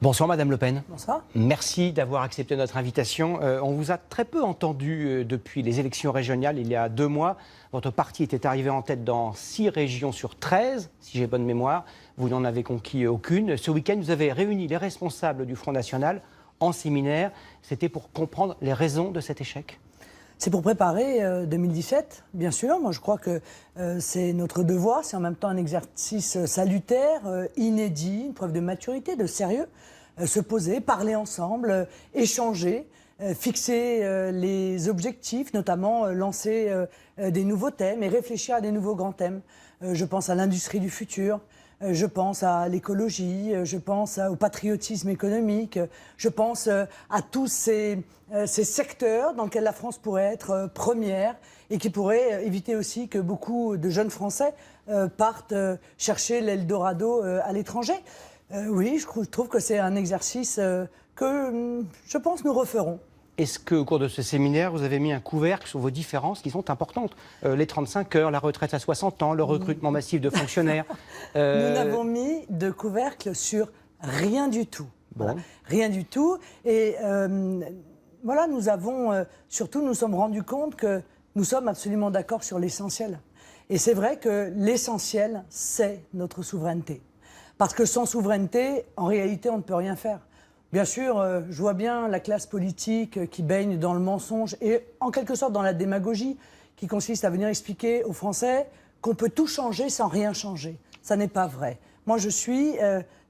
Bonsoir Madame Le Pen. Bonsoir. Merci d'avoir accepté notre invitation. On vous a très peu entendu depuis les élections régionales il y a 2 mois. Votre parti était arrivé en tête dans 6 régions sur 13, si j'ai bonne mémoire. Vous n'en avez conquis aucune. Ce week-end, vous avez réuni les responsables du Front National en séminaire. C'était pour comprendre les raisons de cet échec. C'est pour préparer 2017, bien sûr. Moi, je crois que c'est notre devoir. C'est en même temps un exercice salutaire, inédit, une preuve de maturité, de sérieux. Se poser, parler ensemble, échanger, fixer les objectifs, notamment lancer des nouveaux thèmes et réfléchir à des nouveaux grands thèmes. Je pense à l'industrie du futur. Je pense à l'écologie, je pense au patriotisme économique, je pense à tous ces secteurs dans lesquels la France pourrait être première et qui pourraient éviter aussi que beaucoup de jeunes Français partent chercher l'Eldorado à l'étranger. Oui, je trouve que c'est un exercice que je pense nous referons. Est-ce qu'au cours de ce séminaire, vous avez mis un couvercle sur vos différences qui sont importantes? Les 35 heures, la retraite à 60 ans, le recrutement massif de fonctionnaires. Nous n'avons mis de couvercle sur rien du tout. Bon. Voilà. Rien du tout. Et voilà, nous sommes rendus compte que nous sommes absolument d'accord sur l'essentiel. Et c'est vrai que l'essentiel, c'est notre souveraineté. Parce que sans souveraineté, en réalité, on ne peut rien faire. Bien sûr, je vois bien la classe politique qui baigne dans le mensonge et en quelque sorte dans la démagogie qui consiste à venir expliquer aux Français qu'on peut tout changer sans rien changer. Ça n'est pas vrai. Moi, je suis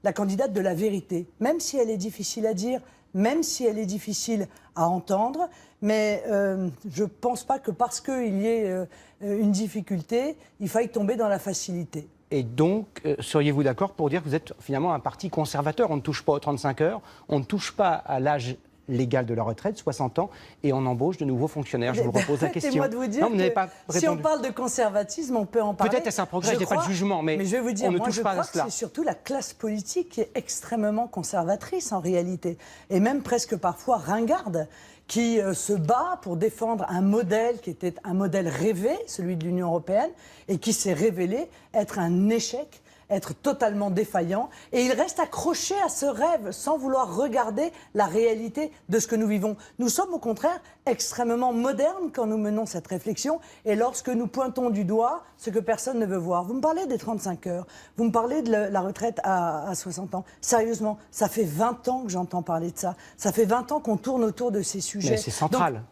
la candidate de la vérité, même si elle est difficile à dire, même si elle est difficile à entendre, mais je ne pense pas que parce qu'il y ait une difficulté, il faille tomber dans la facilité. Et donc, seriez-vous d'accord pour dire que vous êtes finalement un parti conservateur? On ne touche pas aux 35 heures, on ne touche pas à l'âge légal de la retraite, 60 ans, et on embauche de nouveaux fonctionnaires. Je vous repose la question. Permettez-moi de vous dire non, vous n'avez pas que si on parle de conservatisme, on peut en parler. Peut-être est-ce un progrès, je n'ai pas de jugement, mais je vais vous dire, on ne moi, touche pas à crois cela. que c'est surtout la classe politique qui est extrêmement conservatrice en réalité, et même presque parfois ringarde, qui se bat pour défendre un modèle qui était un modèle rêvé, celui de l'Union européenne, et qui s'est révélé être un échec, être totalement défaillant, et il reste accroché à ce rêve sans vouloir regarder la réalité de ce que nous vivons. Nous sommes au contraire extrêmement modernes quand nous menons cette réflexion et lorsque nous pointons du doigt ce que personne ne veut voir. Vous me parlez des 35 heures, vous me parlez de la retraite à 60 ans. Sérieusement, ça fait 20 ans que j'entends parler de ça. Ça fait 20 ans qu'on tourne autour de ces sujets. Mais c'est central.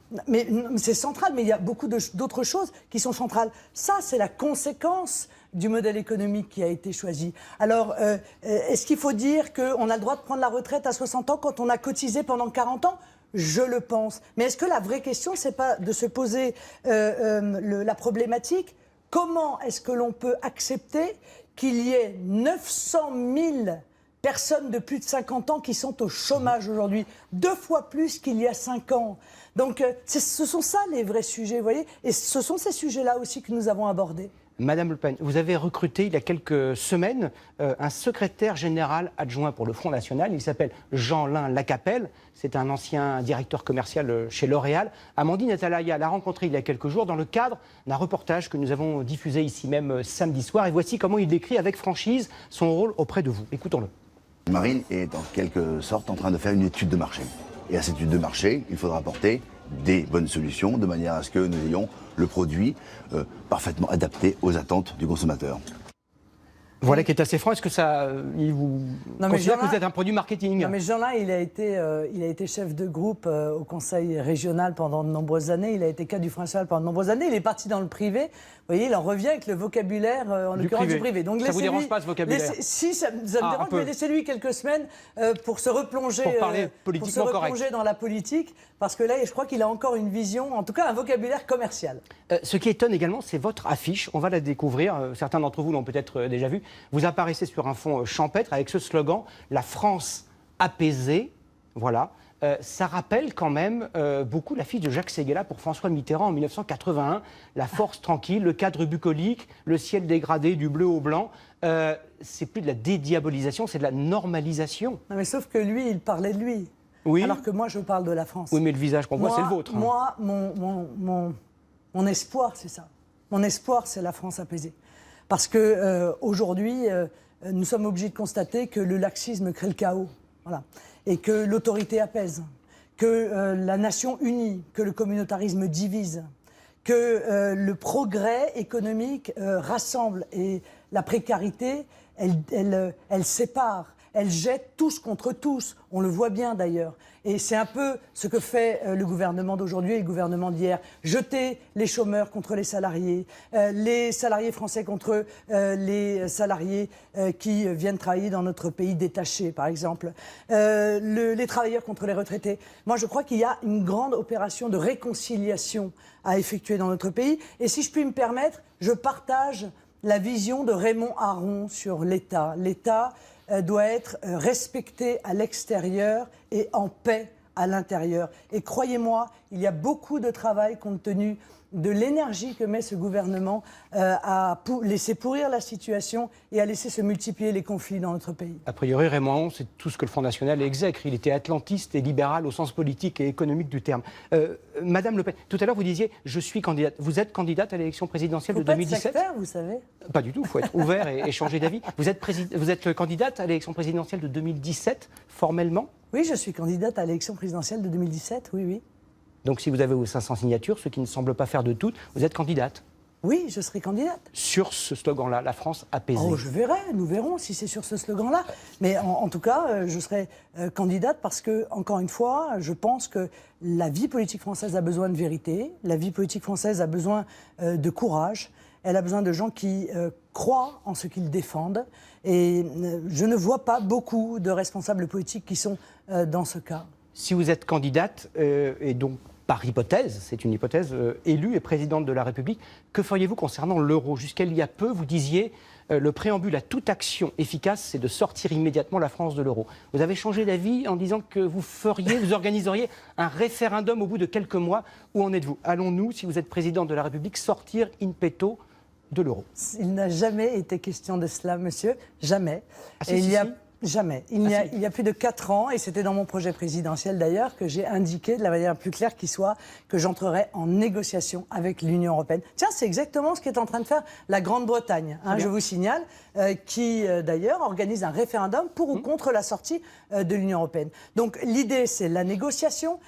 C'est central, mais il y a beaucoup d'autres choses qui sont centrales. Ça, c'est la conséquence du modèle économique qui a été choisi. Alors, est-ce qu'il faut dire qu'on a le droit de prendre la retraite à 60 ans quand on a cotisé pendant 40 ans ? Je le pense. Mais est-ce que la vraie question, c'est pas de se poser la problématique ? Comment est-ce que l'on peut accepter qu'il y ait 900 000 personnes de plus de 50 ans qui sont au chômage aujourd'hui, 2 fois plus qu'il y a 5 ans. Donc, ce sont ça les vrais sujets, vous voyez ? Et ce sont ces sujets-là aussi que nous avons abordés. Madame Le Pen, vous avez recruté il y a quelques semaines un secrétaire général adjoint pour le Front National. Il s'appelle Jean-Lin Lacapelle. C'est un ancien directeur commercial chez L'Oréal. Amandine Atalaya l'a rencontré il y a quelques jours dans le cadre d'un reportage que nous avons diffusé ici même samedi soir. Et voici comment il décrit avec franchise son rôle auprès de vous. Écoutons-le. Marine est en quelque sorte en train de faire une étude de marché. Et à cette étude de marché, il faudra apporter des bonnes solutions de manière à ce que nous ayons le produit parfaitement adapté aux attentes du consommateur. Voilà qui est assez franc. Est-ce que ça, il vous considère que vous êtes un produit marketing? Non mais Jean-Lin, il a été chef de groupe au conseil régional pendant de nombreuses années. Il a été cadre du Front National pendant de nombreuses années. Il est parti dans le privé. Vous voyez, il en revient avec le vocabulaire, en l'occurrence du privé. Donc, ça ne vous dérange pas ce vocabulaire? Si, ça me dérange, mais laissez-lui quelques semaines pour se replonger, dans la politique. Parce que là, je crois qu'il a encore une vision, en tout cas un vocabulaire commercial. Ce qui étonne également, c'est votre affiche. On va la découvrir. Certains d'entre vous l'ont peut-être déjà vue. Vous apparaissez sur un fond champêtre avec ce slogan « La France apaisée ». Voilà. Ça rappelle quand même beaucoup l'affiche de Jacques Séguéla pour François Mitterrand en 1981. La force tranquille, le cadre bucolique, le ciel dégradé du bleu au blanc. C'est plus de la dédiabolisation, c'est de la normalisation. Non mais sauf que lui, il parlait de lui. Oui. Alors que moi, je parle de la France. Oui, mais le visage qu'on voit, c'est le vôtre. Moi, mon espoir, c'est ça. Mon espoir, c'est la France apaisée. Parce qu'aujourd'hui, nous sommes obligés de constater que le laxisme crée le chaos. Voilà. Et que l'autorité apaise, que la nation unit, que le communautarisme divise, que le progrès économique rassemble et la précarité, elle sépare. Elle jette tous contre tous. On le voit bien d'ailleurs. Et c'est un peu ce que fait le gouvernement d'aujourd'hui et le gouvernement d'hier. Jeter les chômeurs contre les salariés français contre les salariés qui viennent travailler dans notre pays détaché, par exemple, les travailleurs contre les retraités. Moi, je crois qu'il y a une grande opération de réconciliation à effectuer dans notre pays. Et si je puis me permettre, je partage la vision de Raymond Aron sur l'État. L'État doit être respecté à l'extérieur et en paix à l'intérieur. Et croyez-moi, il y a beaucoup de travail compte tenu de l'énergie que met ce gouvernement à laisser pourrir la situation et à laisser se multiplier les conflits dans notre pays. A priori, Raymond Aron, c'est tout ce que le Front National exècre. Il était atlantiste et libéral au sens politique et économique du terme. Madame Le Pen, tout à l'heure vous disiez « je suis candidate ». Vous êtes candidate à l'élection présidentielle de 2017 ? Faut pas être sectaire, vous savez. Pas du tout, il faut être ouvert et changer d'avis. Vous êtes candidate à l'élection présidentielle de 2017, formellement ? Oui, je suis candidate à l'élection présidentielle de 2017, oui, oui. Donc si vous avez vos 500 signatures, ce qui ne semble pas faire de doute, vous êtes candidate. Oui, je serai candidate. Sur ce slogan-là, la France apaisée. Oh, je verrai, nous verrons si c'est sur ce slogan-là. Mais en tout cas, je serai candidate parce que, encore une fois, je pense que la vie politique française a besoin de vérité, la vie politique française a besoin de courage, elle a besoin de gens qui croient en ce qu'ils défendent. Et je ne vois pas beaucoup de responsables politiques qui sont dans ce cas. Si vous êtes candidate, et donc par hypothèse, c'est une hypothèse, élue et présidente de la République, que feriez-vous concernant l'euro ? Jusqu'à il y a peu, vous disiez le préambule à toute action efficace, c'est de sortir immédiatement la France de l'euro. Vous avez changé d'avis en disant que vous organiseriez un référendum au bout de quelques mois. Où en êtes-vous ? Allons-nous, si vous êtes présidente de la République, sortir in petto de l'euro ? Il n'a jamais été question de cela, monsieur. Jamais. Ah, si. Jamais. Il y a plus de 4 ans, et c'était dans mon projet présidentiel d'ailleurs, que j'ai indiqué de la manière la plus claire qui soit que j'entrerai en négociation avec l'Union européenne. Tiens, c'est exactement ce qu'est en train de faire la Grande-Bretagne, je vous signale, qui d'ailleurs organise un référendum pour ou contre la sortie de l'Union européenne. Donc l'idée, c'est la négociation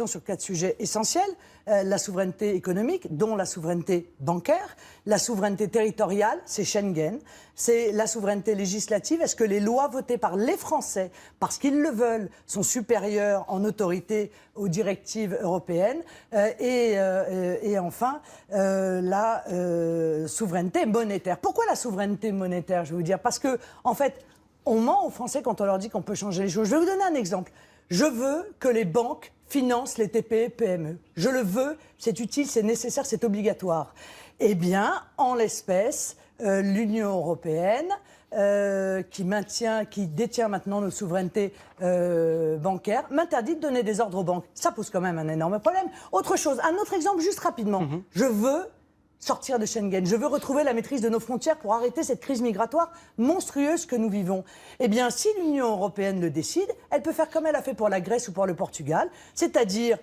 sur 4 sujets essentiels. La souveraineté économique, dont la souveraineté bancaire, la souveraineté territoriale, c'est Schengen, c'est la souveraineté législative. Est-ce que les lois votées par les Français, parce qu'ils le veulent, sont supérieures en autorité aux directives européennes, et enfin, la souveraineté monétaire. Pourquoi la souveraineté monétaire, je vais vous dire ? Parce que, en fait, on ment aux Français quand on leur dit qu'on peut changer les choses. Je vais vous donner un exemple. Je veux que les banques financent les TPE, PME. Je le veux, c'est utile, c'est nécessaire, c'est obligatoire. Eh bien, en l'espèce, l'Union européenne, qui détient maintenant nos souverainetés bancaires, m'interdit de donner des ordres aux banques. Ça pose quand même un énorme problème. Autre chose, un autre exemple, juste rapidement. Je veux sortir de Schengen. Je veux retrouver la maîtrise de nos frontières pour arrêter cette crise migratoire monstrueuse que nous vivons. Eh bien, si l'Union européenne le décide, elle peut faire comme elle a fait pour la Grèce ou pour le Portugal, c'est-à-dire,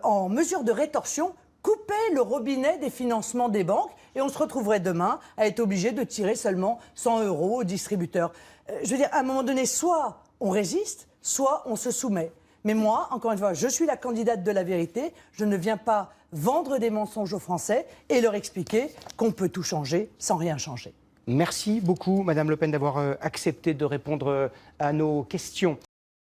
en mesure de rétorsion, couper le robinet des financements des banques et on se retrouverait demain à être obligé de tirer seulement 100 € aux distributeurs. Je veux dire, à un moment donné, soit on résiste, soit on se soumet. Mais moi, encore une fois, je suis la candidate de la vérité. Je ne viens pas vendre des mensonges aux Français et leur expliquer qu'on peut tout changer sans rien changer. Merci beaucoup, Madame Le Pen, d'avoir accepté de répondre à nos questions.